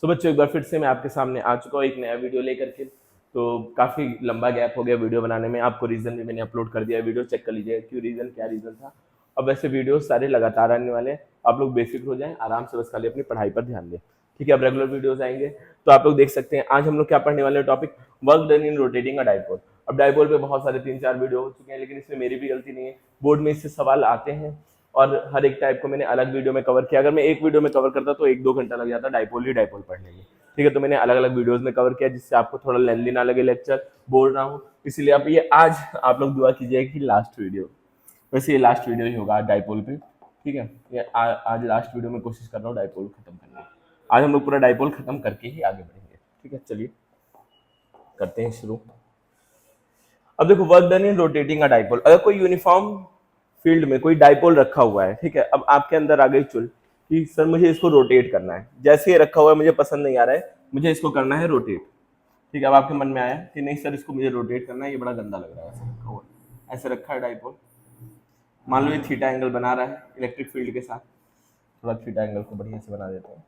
सो बच्चों, एक बार फिर से मैं आपके सामने आ चुका हूँ एक नया वीडियो लेकर के। तो काफ़ी लंबा गैप हो गया वीडियो बनाने में, आपको रीज़न भी मैंने अपलोड कर दिया, वीडियो चेक कर लीजिए क्यों रीज़न, क्या रीज़न था। अब वैसे वीडियो सारे लगातार आने वाले हैं, आप लोग बेफिक्र हो जाएं, आराम से बस खाली अपनी पढ़ाई पर ध्यान दें। ठीक है, अब रेगुलर वीडियोस आएंगे तो आप लोग देख सकते हैं। आज हम लोग क्या पढ़ने वाले हैं, topic work done in rotating a dipole. अब डाइपोल पे बहुत सारे 3-4 वीडियो हो चुके हैं, लेकिन इसमें मेरी भी गलती नहीं है, बोर्ड में इससे सवाल आते हैं और हर एक टाइप को मैंने अलग वीडियो में कवर किया। अगर मैं एक वीडियो में कवर करता तो 1-2 घंटा लग जाता डाइपोल ही डाइपोल पढ़ने में। ठीक है, तो मैंने अलग अलग वीडियोस में कवर किया जिससे आपको थोड़ा लेंथी ना लगे लेक्चर, बोल रहा हूँ इसीलिए। आप ये आज आप लोग दुआ कीजिएगा कि लास्ट वीडियो, वैसे ये लास्ट वीडियो ही होगा आज डाइपोल पे। ठीक है, ये आज लास्ट वीडियो में कोशिश कर रहा हूँ डाइपोल खत्म करने की। आज हम लोग पूरा डाइपोल खत्म करके ही आगे बढ़ेंगे। ठीक है, चलिए करते हैं शुरू। अब देखो, work done in rotating a dipole. अगर कोई यूनिफॉर्म फील्ड में कोई डाइपोल रखा हुआ है, ठीक है, अब आपके अंदर आ गई चुल कि सर मुझे इसको रोटेट करना है, जैसे ये रखा हुआ है मुझे पसंद नहीं आ रहा है, मुझे इसको करना है रोटेट। ठीक है, अब आपके मन में आया कि नहीं सर इसको मुझे रोटेट करना है, ये बड़ा गंदा लग रहा है ऐसे रखा हुआ है। ऐसे रखा है डाइपोल, मान लो ये थीटा एंगल बना रहा है इलेक्ट्रिक फील्ड के साथ। थोड़ा थीटा एंगल को बढ़िया से बना देते हैं।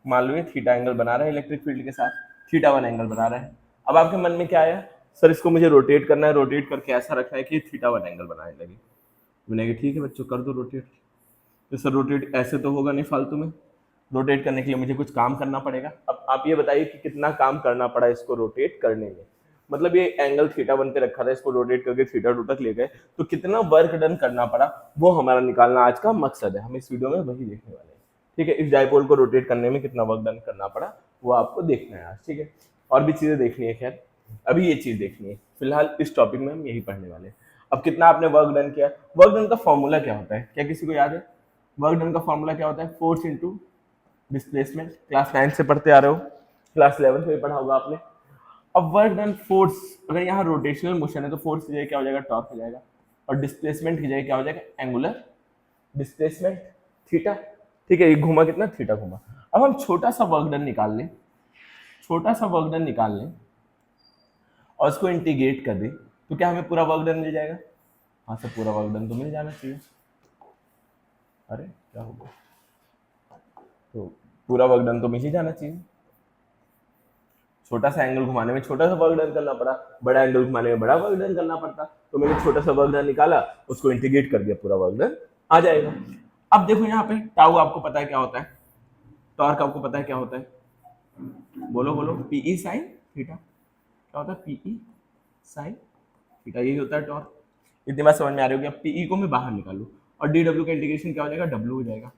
मान लो ये थीटा एंगल बना रहा है इलेक्ट्रिक फील्ड के साथ, थीटा 1 एंगल बना रहा है। अब आपके मन में क्या आया, सर इसको मुझे रोटेट करना है, रोटेट करके ऐसा रखना है कि थीटा 1 एंगल बनाने लगे। मैंने कहा ठीक है बच्चों, कर दो रोटेट। तो सर रोटेट ऐसे तो होगा नहीं फालतू में, रोटेट करने के लिए मुझे कुछ काम करना पड़ेगा। अब आप ये बताइए कि कितना काम करना पड़ा इसको रोटेट करने में। मतलब ये एंगल थीटा 1 पे रखा था, इसको रोटेट करके थीटा 2 तक ले गए, तो कितना वर्क डन करना पड़ा, वो हमारा निकालना आज का मकसद है। हम इस वीडियो में वही देखने वाले हैं। ठीक है, इस डाइपोल को रोटेट करने में कितना वर्क डन करना पड़ा वो आपको देखना है आज। ठीक है, और भी चीजें देखनी है, खैर अभी ये चीज देखनी है, फिलहाल इस टॉपिक में हम यही पढ़ने वाले हैं। अब कितना आपने वर्क डन किया, वर्क डन का फॉर्मूला क्या होता है, क्या किसी को याद है? वर्क डन का फॉर्मूला क्या होता है? Force into displacement. क्लास 9 से पढ़ते आ रहे हो, क्लास 11 में पढ़ा होगा आपने। अब वर्क डन फोर्स, अगर यहाँ रोटेशनल मोशन है तो फोर्स की जगह क्या हो जाएगा? टॉर्क हो जाएगा। और डिस्प्लेसमेंट की जगह क्या हो जाएगा? Angular displacement, theta. ठीक है, ये घूमा कितना? थीटा घूमा। अब हम छोटा सा वर्क डन निकाल लें, छोटा सा वर्क डन निकाल लें और उसको इंटीग्रेट कर दें, तो क्या हमें पूरा वर्क डन मिल जाएगा? हाँ सर, पूरा वर्क डन तो मिल जाना चाहिए। अरे क्या हो गया? तो पूरा वर्क डन तो मिल ही जाना चाहिए। छोटा सा एंगल घुमाने में छोटा सा वर्क डन करना पड़ा, बड़ा एंगल घुमाने में बड़ा वर्क डन करना पड़ता। तो मैंने छोटा सा वर्क डन निकाला, उसको इंटीग्रेट कर दिया, पूरा वर्क डन आ जाएगा। अब देखो यहाँ पे टाउ आपको पता है क्या होता है, टॉर्क आपको पता है क्या होता है? बोलो बोलो, पीई साइन थीटा। क्या होता है? पीई साइन थीटा, यही होता है टॉर्क। इतनी बात समझ में आ रही होगी। अब पीई को मैं बाहर निकालू और डी डब्ल्यू का इंटीग्रेशन क्या हो जाएगा? डब्ल्यू हो जाएगा।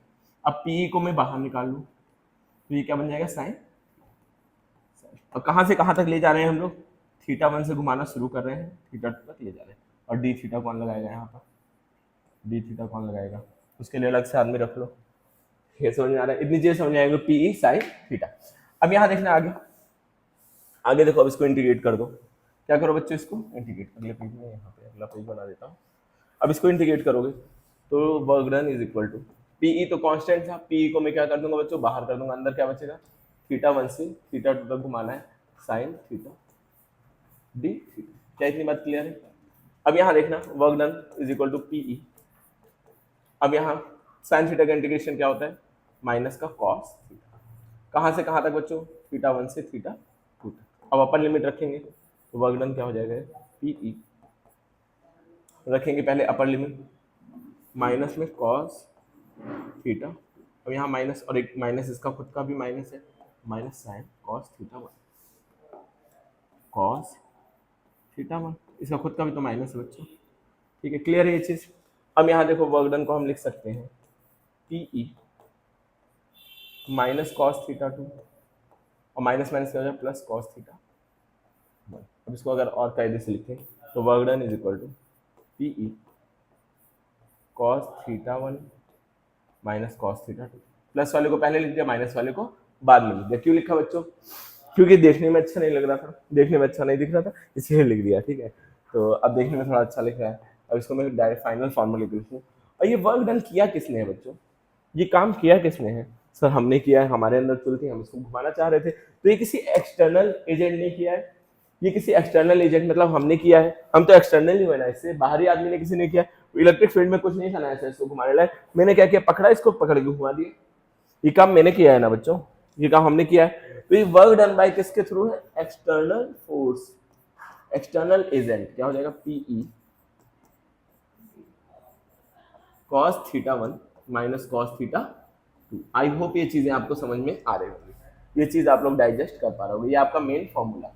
अब पीई को मैं बाहर निकाल लूँ तो ये क्या बन जाएगा? साइन। और कहाँ से कहाँ तक ले जा रहे हैं हम लोग? थीटा 1 से घुमाना शुरू कर रहे हैं, थीटा 2 तक ले जा रहे हैं। और डी थीटा कौन लगाएगा यहाँ पर? डी थीटा कौन लगाएगा? उसके लिए अलग से आदमी रख लो। ये समझ में आ रहा है? इतनी चीजें समझ में आएंगे, पीई साइन थीटा। अब यहाँ देखना आगे, आगे देखो। अब इसको इंटीग्रेट कर दो। क्या करो बच्चों? इसको इंटीग्रेट। अगले पेज में यहाँ पे अगला पेज बना देता हूँ। अब इसको इंटीग्रेट करोगे तो work done is equal to PE, तो कांस्टेंट था, पीई को मैं क्या कर दूंगा बच्चों? बाहर कर दूंगा। अंदर क्या बचेगा? थीटा 1 से थीटा 2 तक घुमाना है, साइन थीटा डी थीटा। क्या इतनी बात क्लियर है? अब यहाँ देखना, work done is equal to PE. अब यहाँ साइन थीटा का इंटीग्रेशन क्या होता है? माइनस का कॉस थीटा। कहाँ से कहाँ तक बच्चों? थीटा 1 से थीटा 2 तक। अब अपर लिमिट रखेंगे तो वर्क डन क्या हो जाएगा? पीई रखेंगे पहले अपर लिमिट, माइनस में कॉस थीटा। अब यहाँ माइनस और एक माइनस, इसका खुद का भी माइनस है, minus sine cos theta 1, cos theta 1, इसका खुद का भी तो माइनस है बच्चों। ठीक है, क्लियर है ये चीज? अब यहाँ देखो, वर्क डन को हम लिख सकते हैं पीई माइनस कॉस थीटा 2 और माइनस माइनस क्या हो जाएगा? Plus cos theta 1। अब इसको अगर और कायदे से लिखें तो work done is equal to PE cos theta 1 minus cos theta 2। Plus वाले को पहले लिख दिया, माइनस वाले को बाद में लिख दिया। क्यों लिखा बच्चों? क्योंकि देखने में अच्छा नहीं लग रहा था, देखने में अच्छा नहीं दिख रहा था, इसलिए लिख दिया। ठीक है, तो अब देखने में थोड़ा अच्छा लिख रहा है। अब इसको मैं डायरेक्ट फाइनल फॉर्मूला लिख दूँ। और ये वर्क डन किया किसने है बच्चों? ये काम किया किसने है? सर हमने किया है, हमारे अंदर चुल थी, हम इसको घुमाना चाह रहे थे। तो ये किसी एक्सटर्नल एजेंट ने किया है, ये किसी एक्सटर्नल एजेंट मतलब हमने किया है। हम तो एक्सटर्नल ही बना, इससे बाहरी आदमी ने किसी ने किया। इलेक्ट्रिक फील्ड में कुछ नहीं था ना ऐसा इसको घुमाने लायक। मैंने क्या किया? पकड़ा, इसको पकड़ के घुमा दिया। ये काम मैंने किया है ना बच्चों, ये काम हमने किया है। तो ये वर्क डन बाय किसके थ्रू है? External force, external agent. क्या हो जाएगा? PE cos theta 1 minus cos theta 2। I hope ये चीजें आपको समझ में आ रही होंगी, ये चीज आप लोग डाइजेस्ट कर पा रहे होंगे। ये आपका मेन फॉर्मूला,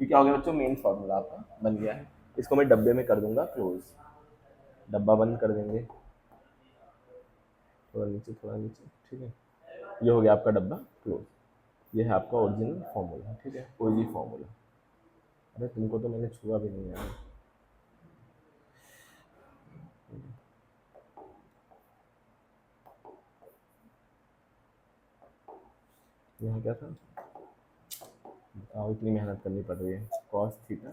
ये क्या हो गया बच्चों? मेन फॉर्मूला आपका बन गया है। इसको मैं डब्बे में कर दूंगा क्लोज, डब्बा बंद कर देंगे, थोड़ा नीचे थोड़ा नीचे, ठीक है। ये हो गया आपका डब्बा क्लोज। ये है आपका ओरिजिनल फॉर्मूला, ठीक है, ओजी फॉर्मूला। अरे तुमको तो मैंने छुआ भी नहीं यार। यहाँ क्या था बताओ, इतनी मेहनत करनी पड़ रही है। कॉस थीटा,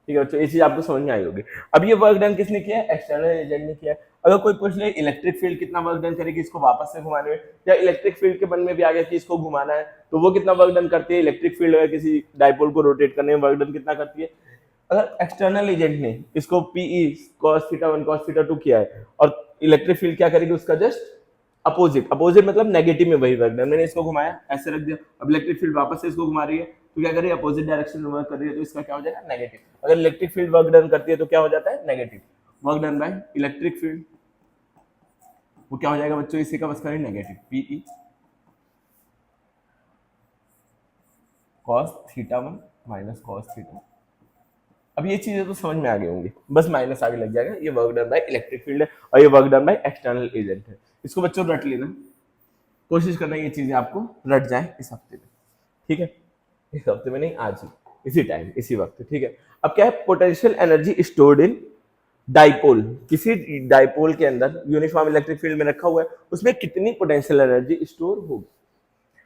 ठीक है बच्चों, ये चीज आपको समझ में आई होगी। अब ये वर्क डन किसने किया है? एक्सटर्नल एजेंट ने किया है। अगर कोई पूछ ले इलेक्ट्रिक फील्ड कितना वर्क डन करेगी इसको वापस से घुमाने में, या इलेक्ट्रिक फील्ड के मन में भी आ गया कि इसको घुमाना है, तो वो कितना वर्क डन करती है? इलेक्ट्रिक फील्ड अगर किसी डाइपोल को रोटेट करने में वर्क डन कितना करती है? अगर एक्सटर्नल एजेंट ने इसको PE cos theta 1 cos theta 2 किया है, और इलेक्ट्रिक फील्ड क्या करेगी? उसका जस्ट अपोजिट, अपोजिट मतलब नेगेटिव में वही वर्क डन। मैंने इसको घुमाया ऐसे रख दिया, अब इलेक्ट्रिक फील्ड वापस से इसको घुमा रही है, तो क्या कर रही है? अपोजिट डायरेक्शन में वर्क कर रही है, तो इसका क्या हो जाएगा? नेगेटिव। अगर इलेक्ट्रिक फील्ड वर्क डन करती है तो क्या हो जाता है? Negative. Work done by electric field वो क्या हो जाएगा बच्चों? इसी का बस करें negative, PE cos theta 1 minus cos theta. अब ये चीजें तो समझ में आ गई होंगी, बस माइनस आगे लग जाएगा। ये work done by electric field है और ये work done by external agent है। इसको बच्चों रट लेना, कोशिश करना ये चीजें आपको रट जाए इस हफ्ते में, ठीक है। इस हफ्ते में नहीं, आज ही, इसी टाइम, इसी वक्त, ठीक है। अब क्या है? Potential energy stored in dipole, किसी डाइपोल के अंदर यूनिफॉर्म इलेक्ट्रिक फील्ड में रखा हुआ है, उसमें कितनी पोटेंशियल एनर्जी स्टोर होगी।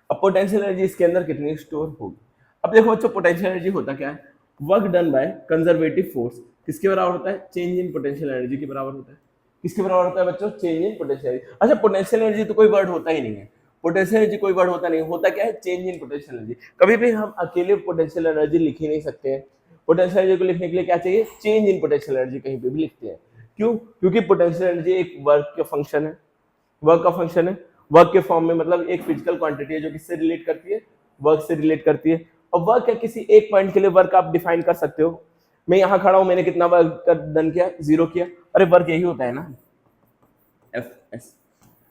अब पोटेंशियल एनर्जी इसके अंदर कितनी स्टोर होगी? अब देखो बच्चों, पोटेंशियल एनर्जी होता क्या है? Work done by conservative force किसके बराबर होता है? चेंज इन पोटेंशियल एनर्जी के बराबर होता है। किसके बराबर होता है बच्चों? Change in potential energy. अच्छा, पोटेंशियल एनर्जी तो कोई वर्ड होता ही नहीं है, पोटेंशियल एनर्जी कोई वर्ड होता नहीं, होता क्या है? Change in potential energy. कभी भी हम अकेले पोटेंशियल एनर्जी लिख ही नहीं सकते हैं। पोटेंशियल एनर्जी को लिखने के लिए क्या चाहिए? चेंज इन पोटेंशियल एनर्जी कहीं पे भी लिखते हैं। क्यों? क्योंकि पोटेंशियल एनर्जी एक वर्क का फंक्शन है, वर्क का फंक्शन है। वर्क के फॉर्म में मतलब एक फिजिकल क्वांटिटी है जो किससे रिलेट करती है? वर्क से रिलेट करती है। और वर्क है किसी एक पॉइंट के लिए वर्क आप डिफाइन कर सकते हो। मैं यहाँ खड़ा हूं, मैंने कितना वर्क डन किया? 0 किया। अरे वर्क यही होता है ना, एफ एस।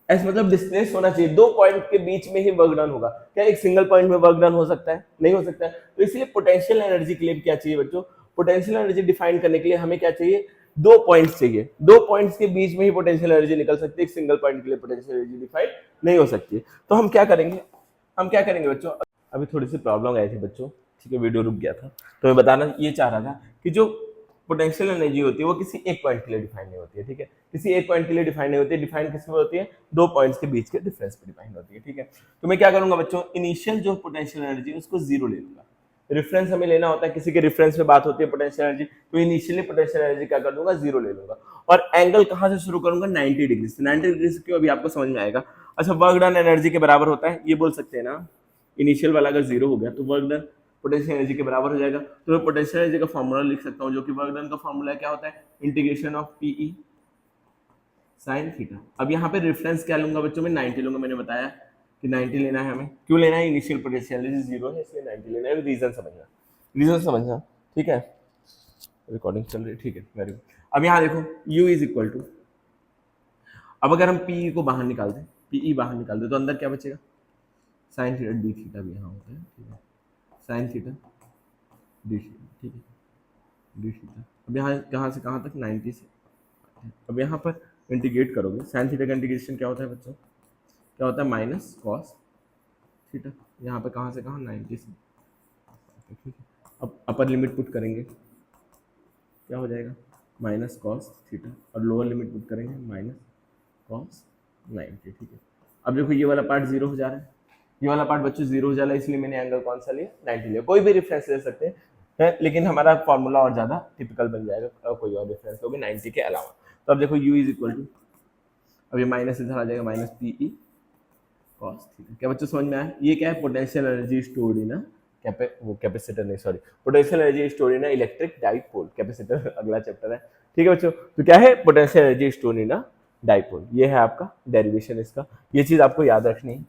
एस मतलब डिस्टेंस होना चाहिए, दो पॉइंट के बीच में ही वर्क डन होगा। क्या एक सिंगल पॉइंट में वर्क डन हो सकता है? नहीं हो सकता है। तो इसलिए पोटेंशियल एनर्जी के लिए क्या चाहिए बच्चों? पोटेंशियल एनर्जी डिफाइन करने के लिए हमें क्या चाहिए? दो पॉइंट्स चाहिए। दो पॉइंट्स के बीच में ही पोटेंशियल एनर्जी निकल सकती है, एक सिंगल पॉइंट के लिए पोटेंशियल एनर्जी डिफाइन नहीं हो सकती। तो हम क्या करेंगे? हम क्या करेंगे बच्चों? अभी थोड़ी सी प्रॉब्लम आई थी बच्चों, ठीक है, वीडियो रुक गया था, तो मैं बताना ये चाह रहा था कि जो पोटेंशियल एनर्जी होती है वो किसी एक पॉइंट के लिए डिफाइन नहीं होती है, ठीक है। किसी एक पॉइंट के लिए डिफाइन नहीं होती है, डिफाइन किस में होती है? दो पॉइंट्स के बीच के डिफरेंस पे डिफाइन होती है, ठीक है। तो मैं क्या करूंगा बच्चों? इनिशियल जो पोटेंशियल एनर्जी है उसको 0 ले लूंगा। रेफरेंस हमें लेना होता है, किसी के रेफरेंस में बात होती है पोटेंशियल एनर्जी, तो इनिशियली पोटेंशियल एनर्जी क्या कर दूंगा? 0 ले लूंगा। और एंगल कहां से शुरू करूंगा? 90 डिग्री से। 90 डिग्री से क्यों? अभी आपको समझ में आएगा। अच्छा, वर्क डन एनर्जी के बराबर होता है, ये बोल सकते हैं ना, इनिशियल वाला अगर 0 हो गया तो वर्क डन पोटेंशियल एनर्जी के बराबर हो जाएगा। तो मैं पोटेंशियल एनर्जी का फॉर्मूला लिख सकता हूं, जो कि वर्क डन का फॉर्मूला क्या होता है? Integration of PE sine theta. अब यहाँ पे रेफरेंस क्या लूंगा बच्चों? मैं 90 लूंगा। मैंने बताया कि 90 लेना है हमें। क्यों लेना है? इनिशियल पोटेंशियल एनर्जी 0 है, इसलिए 90 लेना है। रीजन समझना, रीजन समझना, ठीक है। रिकॉर्डिंग चल रही है, ठीक है, वेरी गुड। अब यहाँ देखो, u इज इक्वल टू, अब अगर हम पीई को बाहर निकाल दें, पीई बाहर निकाल दें, तो अंदर क्या बचेगा? साइन थीटा डी थीटा भी यहाँ होता है, ठीक है, साइन थीटा डी थीटा, ठीक है, डी थीटा। अब यहाँ कहाँ से कहाँ तक? 90 से। अब यहाँ पर इंटीग्रेट करोगे, साइन थीटा का इंटीग्रेशन क्या होता है बच्चों? क्या होता है? Minus cos theta. यहाँ पर कहाँ से कहाँ? 90 से, ठीक है। अब अपर लिमिट पुट करेंगे, क्या हो जाएगा? माइनस कॉस थीटा, और लोअर लिमिट पुट करेंगे माइनस कॉस 90, ठीक है। अब देखो ये वाला पार्ट 0 हो जा रहा है, ये वाला पार्ट बच्चों 0 हो जा रहा है, इसलिए मैंने एंगल कौन सा लिया? 90 लिया। कोई भी रेफरेंस ले सकते हैं, लेकिन हमारा फॉर्मूला और ज्यादा टिपिकल बन जाएगा, कोई और रेफरेंस होगी 90 के अलावा। तो अब देखो u इज इक्वल टू, अब ये माइनस इधर आ जाएगा, माइनस पीई कॉस थीटा। क्या बच्चों समझ में आया? ये क्या है? Potential energy stored in capacitor नहीं, sorry, potential energy stored in electric dipole. Capacitor अगला चैप्टर है, ठीक है बच्चों। तो क्या है? Potential energy stored in dipole. ये है आपका डेरिवेशन इसका, ये चीज आपको याद रखनी है।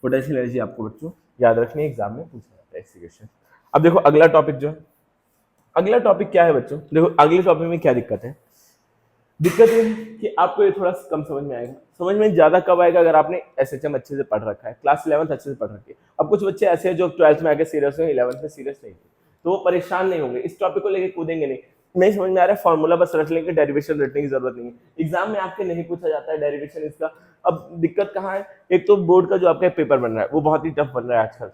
पोटेंशियल एनर्जी आपको बच्चों याद रखनी है, एग्जाम में पूछा जाता है इससे क्वेश्चन। अब देखो अगला टॉपिक जो है, अगला टॉपिक क्या है बच्चों, देखो अगले टॉपिक में क्या दिक्कत है। दिक्कत ये है कि आपको ये थोड़ा कम समझ में आएगा। समझ में ज्यादा कब आएगा, अगर आपने एसएचएम अच्छे से पढ़ रखा है, क्लास 11th अच्छे से पढ़ रखी है। अब कुछ बच्चे ऐसे हैं जो 12th में आके सीरियस हैं, 11th में सीरियस नहीं थे, तो वो परेशान नहीं होंगे, इस टॉपिक को लेके कूदेंगे नहीं समझ में आ रहा है, फॉर्मूला बस रख लेंगे, डेरिवेशन रटने की जरूरत नहीं है, एग्जाम में आपके नहीं पूछा जाता है डेरिवेशन इसका। अब दिक्कत कहाँ है, एक तो बोर्ड का जो आपका पेपर बन रहा है वो बहुत ही टफ बन रहा है आजकल,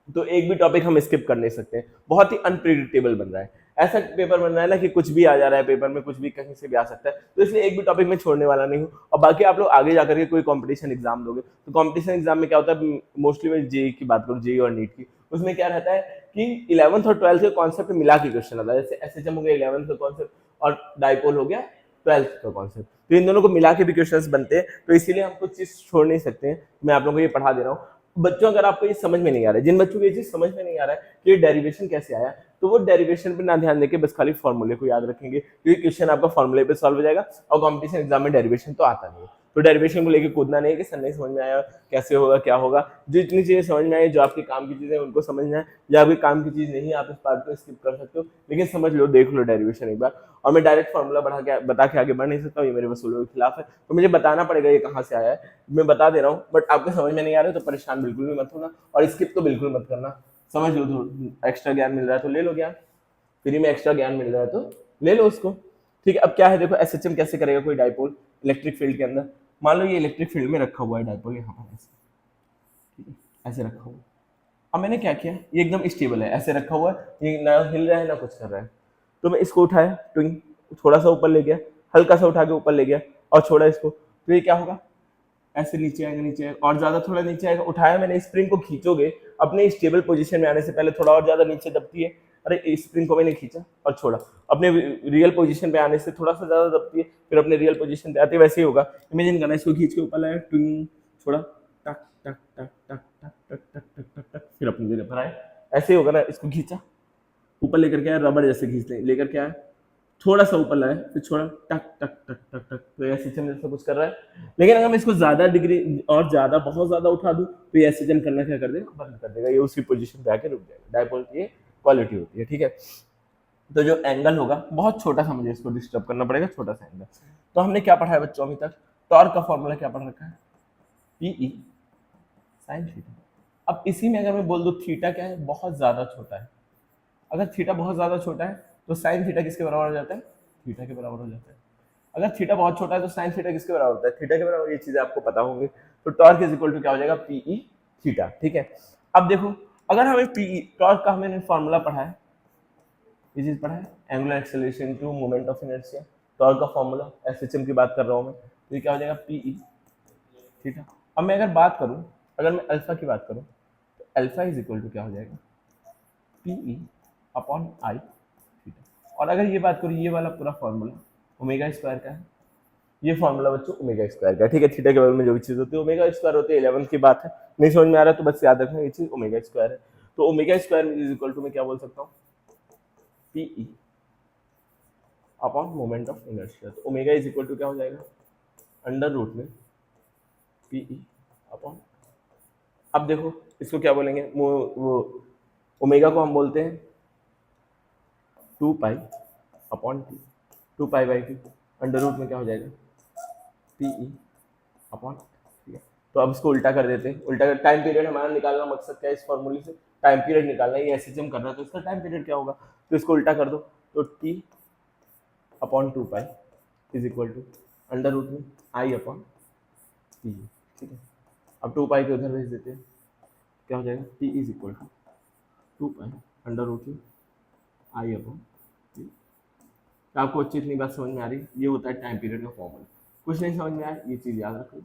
तो एक भी टॉपिक हम स्किप कर नहीं सकते, बहुत ही अनप्रिडिक्टेबल बन रहा है, ऐसा पेपर बन रहा है ना कि कुछ भी आ जा रहा है पेपर में, कुछ भी कहीं से भी आ सकता है, तो इसलिए एक भी टॉपिक में छोड़ने वाला नहीं हूँ। और बाकी आप लोग आगे जाकर के कोई कंपटीशन एग्जाम दोगे, तो कंपटीशन एग्जाम में क्या होता है, मोस्टली मैं जेई की बात करूँ, जेई और नीट की, उसमें क्या रहता है कि 11th और 12th के कॉन्सेप्ट मिला के क्वेश्चन आता है, जैसे एसएचएम हो गया 11th का कॉन्सेप्ट और डाइपोल हो गया 12th का कॉन्सेप्ट, तो इन दोनों को मिला के भी क्वेश्चंस बनते हैं, तो इसीलिए हम कुछ चीज छोड़ नहीं सकते हैं, मैं आप लोगों को ये पढ़ा दे रहा हूँ। बच्चों अगर आपको ये समझ में नहीं आ रहा है, जिन बच्चों को ये चीज समझ में नहीं आ रहा है कि ये डेरिवेशन कैसे आया, तो वो डेरिवेशन पे ना ध्यान देके बस खाली फॉर्मूले को याद रखेंगे, क्योंकि क्वेश्चन आपका फॉर्मूले पे सॉल्व हो जाएगा, और कॉम्पिटिशन एग्जाम में डेरिवेशन तो आता नहीं है, तो डेरिवेशन को लेके कूदना नहीं है कि सर नहीं समझ में आया कैसे होगा क्या होगा, जो इतनी चीजें समझ में आई, जो आपके काम की चीजें उनको समझना है, या आपके काम की चीज नहीं है आप इस पार्ट को स्किप कर सकते हो, लेकिन समझ लो, देख लो डेरिवेशन एक बार। और मैं डायरेक्ट फॉर्मूला बता के आगे बढ़ नहीं सकता, ये मेरे वसूलों के खिलाफ है, तो मुझे बताना पड़ेगा ये कहाँ से आया है, मैं बता दे रहा हूँ, बट आपको समझ में नहीं आ रहा है तो परेशान बिल्कुल भी मत होना, और स्किप तो बिल्कुल मत करना, समझ लो, तो एक्स्ट्रा ज्ञान मिल रहा है तो ले लो ज्ञान, फ्री में एक्स्ट्रा ज्ञान मिल रहा है तो ले लो उसको, ठीक है। अब क्या है, देखो एसएचएम कैसे करेगा कोई डाइपोल इलेक्ट्रिक फील्ड के अंदर, मान लो ये इलेक्ट्रिक फील्ड में रखा हुआ है डाइपोल, यहाँ पर ऐसे, ठीक है, ऐसे रखा हुआ। अब मैंने क्या किया, ये एकदम स्टेबल है, ऐसे रखा हुआ है, ये ना हिल रहा है ना कुछ कर रहा है, तो मैं इसको उठाया, ट्विंग थोड़ा सा ऊपर ले गया, हल्का सा उठा के ऊपर ले गया और छोड़ा इसको, तो ये क्या होगा, ऐसे नीचे आएगा, नीचे आएगा और ज्यादा थोड़ा नीचे आएगा, उठाया मैंने, स्प्रिंग को खींचोगे अपने स्टेबल पोजीशन में आने से पहले थोड़ा और ज्यादा नीचे दबती है, अरे स्प्रिंग को मैंने खींचा और छोड़ा, अपने रियल पोजीशन पे आने से थोड़ा सा ज्यादा दबती है, फिर अपने रियल पोजीशन पे आते वैसे ही होगा, इमेजिन करना, इसको खींच के ऊपर लाया, ट्विंग छोड़ा, टक टक टक टक टक टक टक टक टक टक, फिर अपनी जगह पर आए, ऐसे ही होगा ना, इसको खींचा ऊपर लेकर के आया, रबड़ जैसे खींच लेकर के आया, थोड़ा सा ऊपर लाया, फिर छोड़ा, टक टक टक टक टक, तो ये सिस्टम जैसा कुछ कर रहा है, लेकिन अगर मैं इसको ज्यादा डिग्री और ज्यादा बहुत ज्यादा उठा दूं तो ये सिस्टम करना क्या कर देगा, बंद कर देगा, ये उसी पोजीशन पे आके रुक जाएगा, डाइपोल की क्वालिटी होती है, ठीक है। तो जो एंगल होगा बहुत छोटा सा, मुझे इसको डिस्टर्ब करना पड़ेगा, छोटा सा एंगल, तो हमने क्या पढ़ा है बच्चों अभी तक, टॉर्क का फॉर्मूला क्या पढ़ रखा है, पीई साइन थीटा। अब इसी में अगर मैं बोल दूं थीटा क्या है, बहुत ज्यादा छोटा है, अगर थीटा बहुत ज्यादा छोटा है तो साइन थीटा किसके बराबर हो जाता है, थीटा के बराबर हो जाता है, अगर थीटा बहुत छोटा है तो साइन थीटा किसके बराबर होता है, थीटा के बराबर, ये चीजें आपको पता होंगी, तो टॉर्क इज इक्वल टू क्या हो जाएगा, पीई थीटा, ठीक है। अब देखो अगर हमें पीई टॉर्क का हमने फॉर्मूला पढ़ा है, ये चीज पढ़ा है, angular acceleration to moment of inertia, torque का फॉर्मूला, एसएचएम की बात कर रहा हूं मैं, तो ये क्या हो जाएगा, पीई थीटा। अब मैं अगर बात करूं, अगर मैं अल्फा की बात करूं, तो अल्फा इज इक्वल टू क्या हो जाएगा, पीई अपॉन आई थीटा। और अगर ये बात करूं, ये वाला पूरा फॉर्मूला ओमेगा स्क्वायर का है, ये फॉर्मूला बच्चों ओमेगा स्क्वायर का, ठीक है, थीटा के बारे में जो भी चीज होती है ओमेगा स्क्वायर होती है, 11th की बात है, नहीं समझ में आ रहा तो बस याद रखना ये चीज ओमेगा स्क्वायर है, तो omega square is equal to मैं क्या बोल सकता हूँ, PE upon moment of inertia, तो ओमेगा इज इक्वल टू क्या हो जाएगा, अंडर रूट में पीई अपॉन, अब देखो इसको क्या बोलेंगे, वो ओमेगा को हम बोलते हैं 2 pi upon T, 2 pi by T, under root में क्या हो जाएगा, पीई अपॉन, ठीक है। तो अब इसको उल्टा कर देते हैं, उल्टा कर, टाइम पीरियड हमारा निकालना मकसद क्या है इस फॉर्मूले से, टाइम पीरियड निकालना है, ये एसएचएम कर रहा है तो इसका टाइम पीरियड क्या होगा, तो इसको उल्टा कर दो, तो T upon 2 pi is equal to under root में आई अपॉन टी, ठीक है। अब 2 पाई को उधर भेज देते हैं, क्या हो जाएगा, T is equal to 2 pi under root में आई अपॉन टी। आपको अच्छी इतनी बात समझ में आ रही, ये होता है टाइम पीरियड का फॉर्मूला, कुछ नहीं समझ में आया ये चीज याद रखो,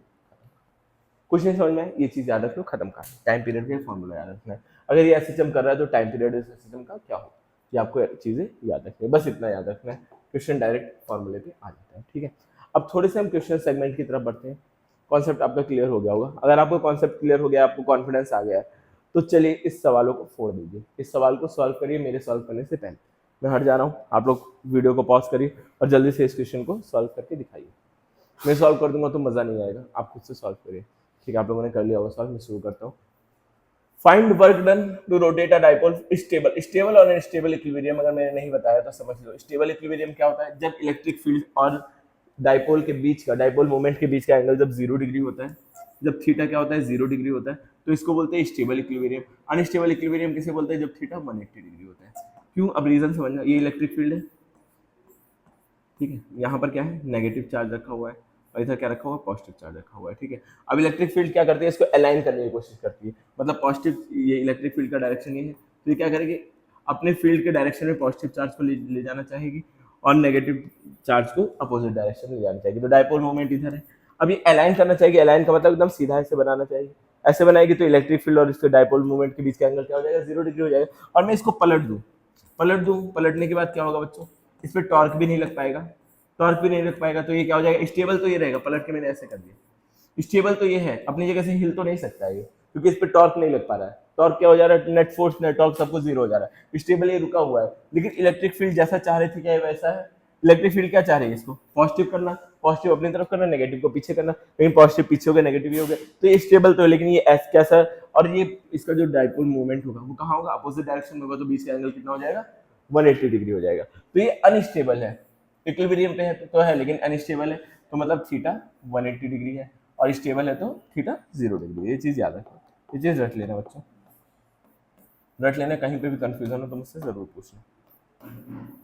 कुछ नहीं समझ में आया ये चीज याद रखो, खत्म कर, टाइम पीरियड का फॉर्मूला याद रखना है, अगर ये एसएचएम कर रहा है तो टाइम पीरियड एसएचएम का क्या हो, ये आपको चीजें याद रखनी है, बस इतना याद रखना है, क्वेश्चन डायरेक्ट फॉर्मूले पे आ जाता है, ठीक है। अब थोड़े से हम क्वेश्चन सेगमेंट की तरफ बढ़ते हैं, कॉन्सेप्ट आपका क्लियर हो गया होगा, अगर आपको कॉन्सेप्ट क्लियर हो गया, आपको कॉन्फिडेंस आ गया है, तो चलिए इस सवालों को फोड़ दीजिए, इस सवाल को सॉल्व करिए मेरे सॉल्व करने से पहले, मैं हट जा रहा हूँ, आप लोग वीडियो को पॉज करिए और जल्दी से इस क्वेश्चन को सॉल्व करके दिखाइए, मैं सॉल्व कर दूंगा तो मजा नहीं आएगा, आप खुद से सॉल्व करिए। ठीक है, आप लोगों ने कर लिया होगा सॉल्व, मैं शुरू करता हूँ। Find work done to rotate a dipole stable. Stable और अनस्टेबल इक्विलिब्रियम अगर मैंने नहीं बताया तो समझ लो। स्टेबल इक्विलिब्रियम क्या होता है? जब इलेक्ट्रिक फील्ड और डाइपोल के बीच का, डाइपोल मोमेंट के बीच का एंगल जब 0 डिग्री होता है, जब थीटा क्या होता है? 0 डिग्री होता है, तो इसको बोलते हैं स्टेबल इक्विलिब्रियम। अनस्टेबल इक्विलिब्रियम किसे बोलते हैं? जब थीटा 180 डिग्री होता है। क्यों? अब रीजन समझना। ये इलेक्ट्रिक फील्ड है, ठीक है, यहाँ पर क्या है? नेगेटिव चार्ज रखा हुआ है, और इधर क्या रखा हुआ है? पॉजिटिव चार्ज रखा हुआ है, ठीक है। अब इलेक्ट्रिक फील्ड क्या करती है? इसको अलाइन करने की कोशिश करती है, मतलब पॉजिटिव, ये इलेक्ट्रिक फील्ड का डायरेक्शन ये है, तो ये क्या करेगी? अपने फील्ड के डायरेक्शन में पॉजिटिव चार्ज को ले जाना चाहेगी, और नेगेटिव चार्ज को अपोजिट डायरेक्शन में ले जाना चाहेगी। तो डायपोल मोमेंट इधर है। अब ये अलाइन करना चाहिए। अलाइन का मतलब एकदम सीधा ऐसे बनाना चाहिए। ऐसे बनाएगी तो इलेक्ट्रिक फील्ड और इसके डायपोल मूवमेंट के बीच का एंगल क्या हो जाएगा? 0 डिग्री हो जाएगा। और मैं इसको पलट दूं, पलटने के बाद क्या होगा बच्चों? इस पर टॉर्क भी नहीं लग पाएगा। टॉर्क भी नहीं लग पाएगा तो ये क्या हो जाएगा? स्टेबल तो ये रहेगा। पलट के मैंने ऐसे कर दिया, स्टेबल तो ये है, अपनी जगह से हिल तो नहीं सकता है ये, क्योंकि इस पर टॉर्क नहीं लग पा रहा है। टॉर्क क्या हो जा रहा है? नेट फोर्स, नेट टॉर्क सब कुछ 0 हो जा रहा है। स्टेबल ये रुका हुआ है। लेकिन इलेक्ट्रिक फील्ड जैसा चाह रही थी क्या वैसा है? इलेक्ट्रिक फील्ड क्या चाह रही है? इसको पॉजिटिव करना, पॉजिटिव अपनी तरफ करना, नेगेटिव को पीछे करना। लेकिन पॉजिटिव पीछे हो गया, नेगेटिव ही हो गया, तो ये स्टेबल तो है, लेकिन ये एस कैसा? और ये इसका जो डाइपोल मूवमेंट होगा वो कहाँ होगा? अपोजिट डायरेक्शन में होगा, तो बीच का एंगल कितना हो जाएगा? 180 डिग्री हो जाएगा। तो ये अनस्टेबल है। इक्विलिब्रियम पे है तो है, लेकिन अनस्टेबल है, तो मतलब थीटा 180 डिग्री है, और स्टेबल है तो थीटा 0 डिग्री। ये चीज याद रखो, ये चीज रख लेना बच्चों, रख लेना। कहीं पे भी कंफ्यूजन हो तो मुझसे जरूर पूछना।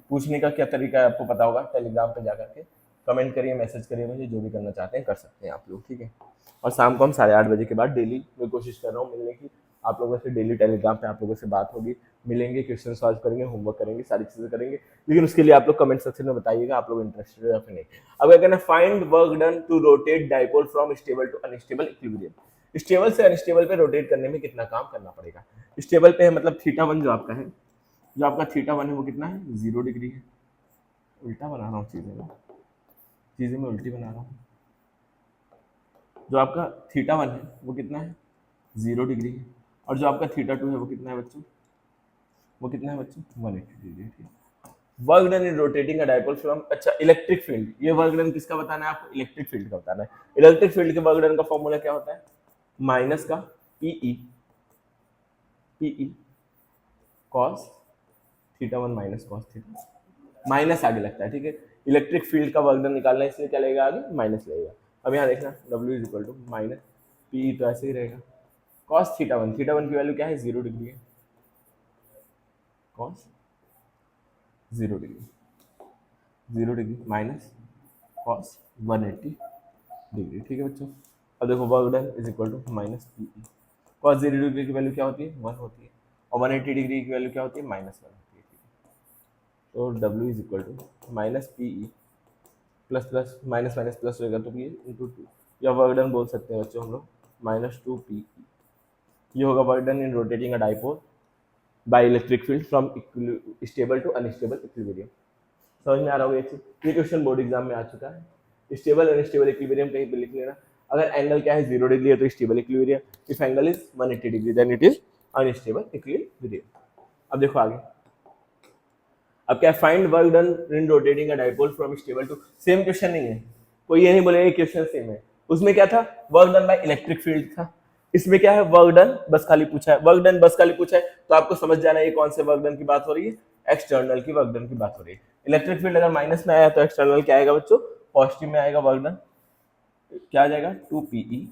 पूछने का क्या तरीका है आपको पता होगा, टेलीग्राम पे जाकर के कमेंट करिए, मैसेज करिए मुझे, जो भी करना चाहते हैं कर सकते हैं आप लोग, ठीक है। और शाम को हम 8:30 बजे के बाद डेली मैं कोशिश कर रहा हूँ मिलने की। आप लोगों से डेली टेलीग्राम पे आप लोगों से बात होगी, मिलेंगे, क्वेश्चन सॉल्व करेंगे, होमवर्क करेंगे, सारी चीजें करेंगे। लेकिन उसके लिए आप लोग कमेंट सेक्शन में बताइएगा आप लोग इंटरेस्टेड हो या फिर नहीं। अब क्या कहना है? Find work done to rotate dipole from stable to unstable equilibrium. Stable से अनस्टेबल पे रोटेट करने में कितना काम करना पड़ेगा? स्टेबल पे है मतलब थीटा 1 जो आपका है, जो आपका थीटा 1 है वो कितना है? 0 डिग्री है। उल्टा बना रहा हूँ चीजें मैं उल्टी बना रहा हूँ। जो आपका थीटा 1 है वो कितना है? 0 डिग्री है। और जो आपका थीटा 2 है वो कितना है बच्चों? वो कितना है बच्चों? 180 डिग्री, ठीक है। Work done in rotating a dipole from, अच्छा इलेक्ट्रिक फील्ड, ये वर्क डन किसका बताना है आपको? इलेक्ट्रिक फील्ड का बताना है। इलेक्ट्रिक फील्ड के वर्क डन का फॉर्मूला क्या होता है? माइनस का PE cos theta 1 minus cos theta, minus आगे लगता है, ठीक है। इलेक्ट्रिक फील्ड का वर्क डन निकालना है, इसलिए क्या लगेगा आगे? माइनस लगेगा। अब यहाँ देखना W is equal to minus PE, तो ऐसे ही रहेगा। कॉस थीटा 1 की वैल्यू क्या है? 0 डिग्री है। Cos 0 degree, 0 degree minus cos 180 degree, ठीक है बच्चों। अब देखो work done is equal to minus PE. Cos 0 degree की वैल्यू क्या होती है? 1 होती है, और 180 डिग्री की वैल्यू क्या होती है? -1 होती है, ठीक है। तो W is equal to minus PE plus plus minus minus plus होगा तो ये इंटू 2, या वर्क डन बोल सकते हैं बच्चों हम लोग, -2 पीई। ये होगा work done in rotating a dipole by electric field from stable to unstable equilibrium. समझ में आ रहा होगा ये चीज? ये क्वेश्चन बोर्ड एग्जाम में आ चुका है। स्टेबल अनस्टेबल इक्विलिब्रियम कहीं पे लिख लेना। अगर एंगल क्या है? 0 डिग्री है तो stable equilibrium, if angle is 180 degree then it is unstable equilibrium. अब देखो आगे, अब क्या? Find work done in rotating a dipole from stable to, same question नहीं है, कोई ये नहीं बोलेगा क्वेश्चन सेम है। उसमें क्या था? Work done by electric field था। इसमें क्या है? वर्क डन बस खाली पूछा है, वर्क डन बस खाली पूछा है, तो आपको समझ जाना है ये कौन से वर्क डन की बात हो रही है? एक्सटर्नल की वर्क डन की बात हो रही है। इलेक्ट्रिक फील्ड अगर माइनस में आया तो एक्सटर्नल क्या आएगा बच्चों? पॉजिटिव में आएगा वर्क डन। क्या आ जाएगा? 2 पीई।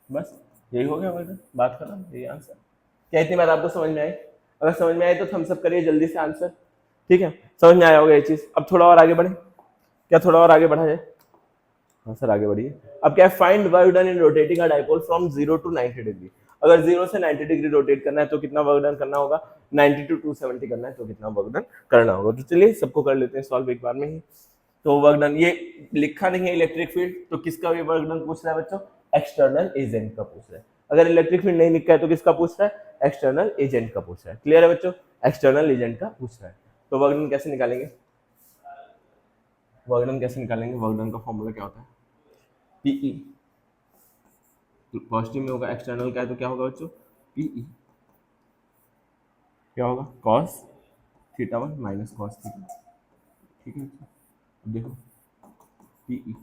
बस यही हो गया वर्क डन, बात खत्म, यही आंसर। क्या इतनी बात आपको समझ में आई? अगर समझ में आए तो थम्स अप करिए जल्दी से आंसर, ठीक है। समझ में आया होगा ये चीज। अब थोड़ा और आगे बढ़े, क्या थोड़ा और आगे बढ़ा जाए? हाँ सर आगे बढ़िए। अब क्या है? Find work done in rotating a dipole from 0 to 90 degree. अगर 0 से 90 डिग्री रोटेट करना है तो कितना वर्क डन करना होगा? 90 to 270 करना है तो कितना वर्क डन करना होगा? तो चलिए सबको कर लेते हैं सॉल्व एक बार में ही। तो वर्क डन ये लिखा नहीं है इलेक्ट्रिक फील्ड, तो किसका भी वर्क डन पूछ रहा है बच्चों? एक्सटर्नल एजेंट का पूछ रहा है। अगर इलेक्ट्रिक फील्ड नहीं लिखा है तो किसका पूछ रहा है? एक्सटर्नल एजेंट का पूछ रहा है। क्लियर है बच्चों? एक्सटर्नल एजेंट का पूछ रहा है। तो वर्क डन कैसे निकालेंगे? वर्क डन कैसे निकालेंगे? वर्क डन का फॉर्मूला क्या होता है? पीई, पॉजिटिव में होगा, एक्सटर्नल का है तो क्या होगा बच्चों? पीई क्या होगा? Cos theta 1 minus cos theta, ठीक है। अब देखो पीई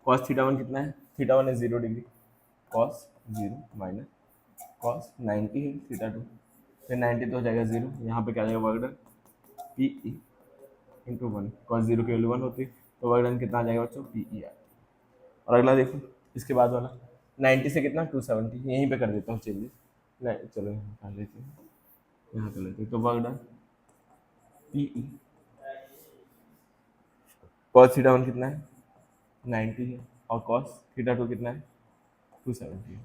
कॉस थीटा 1 कितना है? थीटा 1 है 0 डिग्री, कॉस 0 माइनस कॉस 90 है थीटा 2, फिर 90 तो हो जाएगा 0, यहाँ पे क्या आ जाएगा work done P E into 1, cos 0 की वैल्यू 1 होती है तो वर्क डन कितना आ जाएगा बच्चों पी ई। और अगला देखो इसके बाद वाला 90 से कितना 270, यहीं पे कर देता हूँ चेंजेस, नहीं चलो यहाँ कर लेते हैं, यहाँ कर लेते हैं तो work done P E cos theta 1 कितना है 90 है और कॉस थीटा 2 कितना है 270 है।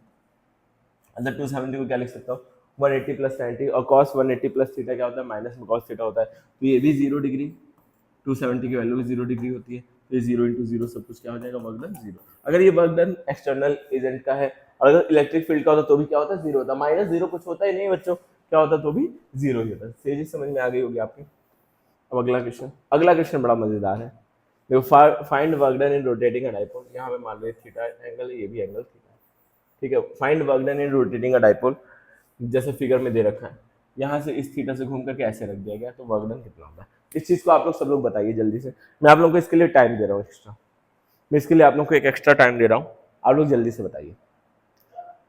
अंदर 270 को क्या लिख सकता हूँ 180 प्लस 90 और कॉस 180 प्लस थीटा क्या होता है माइनस में कॉस थीटा होता है तो ये भी 0 डिग्री, 270 की वैल्यू भी 0 डिग्री होती है तो ये 0 इंटू 0 सब कुछ क्या हो जाएगा वर्क डन 0। अगर ये वर्क डन एक्सटर्नल एजेंट का है और अगर इलेक्ट्रिक फील्ड का होता तो भी क्या होता है 0 होता, माइनस 0 कुछ होता ही नहीं बच्चों, क्या होता तो भी 0 ही होता। चीज समझ में आ गई होगी आपकी। अब अगला क्वेश्चन बड़ा मजेदार है। देखो find work done in rotating a dipole, यहाँ पे मान लो थीटा एंगल है, ये भी एंगल थीटा है, ठीक है। Find work done in rotating a dipole, जैसे फिगर में दे रखा है, यहाँ से इस थीटा से घूम करके ऐसे रख दिया गया तो वर्क डन कितना होता है। इस चीज को आप लोग सब लोग बताइए जल्दी से, मैं आप लोगों को इसके लिए टाइम दे रहा हूँ एक्स्ट्रा, मैं इसके लिए आप लोग को एक एक्स्ट्रा टाइम दे रहा हूँ, आप लोग जल्दी से बताइए,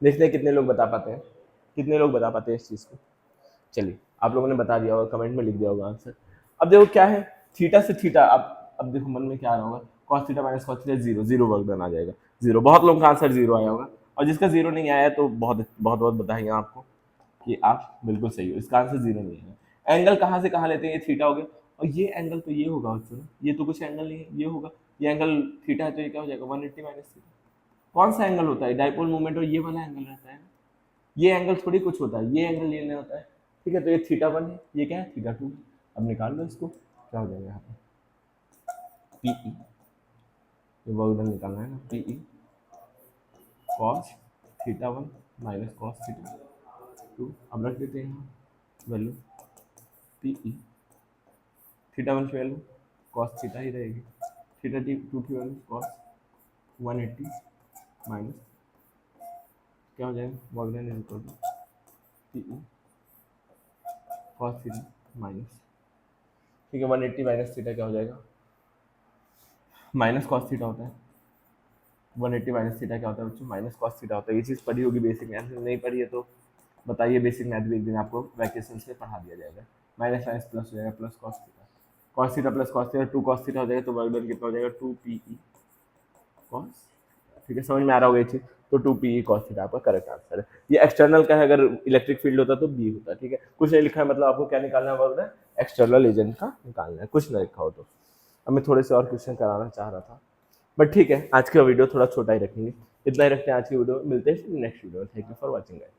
देखते हैं कितने लोग बता पाते हैं, कितने लोग बता पाते हैं इस चीज को। चलिए आप लोगों ने बता दिया होगा, कमेंट में लिख दिया होगा आंसर। अब देखो क्या है थीटा से थीटा, अब देखो मन में क्या आ रहा होगा cos theta minus cos theta 0, 0 work done आ जाएगा 0, बहुत लोगों का आंसर 0 आया होगा और जिसका 0 नहीं आया तो बहुत बहुत बहुत बधाई आपको कि आप बिल्कुल सही हो, इसका आंसर 0 नहीं है। एंगल कहाँ से कहाँ लेते हैं, ये थीटा हो गया और ये एंगल तो ये होगा बच्चों ना, ये तो कुछ एंगल नहीं है, ये होगा, ये एंगल थीटा है तो ये क्या हो जाएगा 180 माइनस थीटा। कौन सा एंगल होता है डाइपोल मूवमेंट और ये वाला एंगल रहता है, ये एंगल थोड़ी कुछ होता है, ये एंगल लेना होता है, ठीक है। तो ये थीटा 1 है, ये क्या है थीटा 2, अब निकाल लो इसको, क्या हो जाएगा यहाँ पे पीई, ये वर्क डन निकालना है ना, PE cos theta 1 minus cos theta 2, अब रख देते हैं यहाँ वैल्यू पीई, थीटा 1 की वैल्यू कॉस थीटा ही रहेगी, थीटा 2 की वैल्यू कॉस 180 माइनस क्या हो जाएगा work done equal to PE cos theta minus, ठीक है 180 माइनस थीटा क्या हो जाएगा माइनस कॉस थीटा होता है, 180 माइनस थीटा क्या होता है बच्चों माइनस कॉस थीटा होता है। ये चीज़ पढ़ी होगी बेसिक मैथ में, नहीं पढ़ी है तो बताइए, बेसिक मैथ भी एक दिन आपको वैकेशन से पढ़ा दिया जाएगा। माइनस माइनस प्लस हो जाएगा plus cos theta plus cos theta 2 cos theta हो जाएगा तो वर्क डन कितना हो जाएगा 2 पी ई कॉस, ठीक है समझ में आ रहा होगा ये चीज़, तो 2 पी ई कॉस थीटा आपका करेक्ट आंसर है। ये एक्सटर्नल का है, अगर इलेक्ट्रिक फील्ड होता तो बी होता, ठीक है। कुछ नहीं लिखा है मतलब आपको क्या निकालना है वर्क डन एक्सटर्नल एजेंट का निकालना है, कुछ नहीं लिखा हो तो। अब मैं थोड़े से और क्वेश्चन कराना चाह रहा था बट ठीक है, आज का वीडियो थोड़ा छोटा ही रखेंगे, इतना ही रखते हैं आज की वीडियो, मिलते हैं next video. Thank you for watching guys.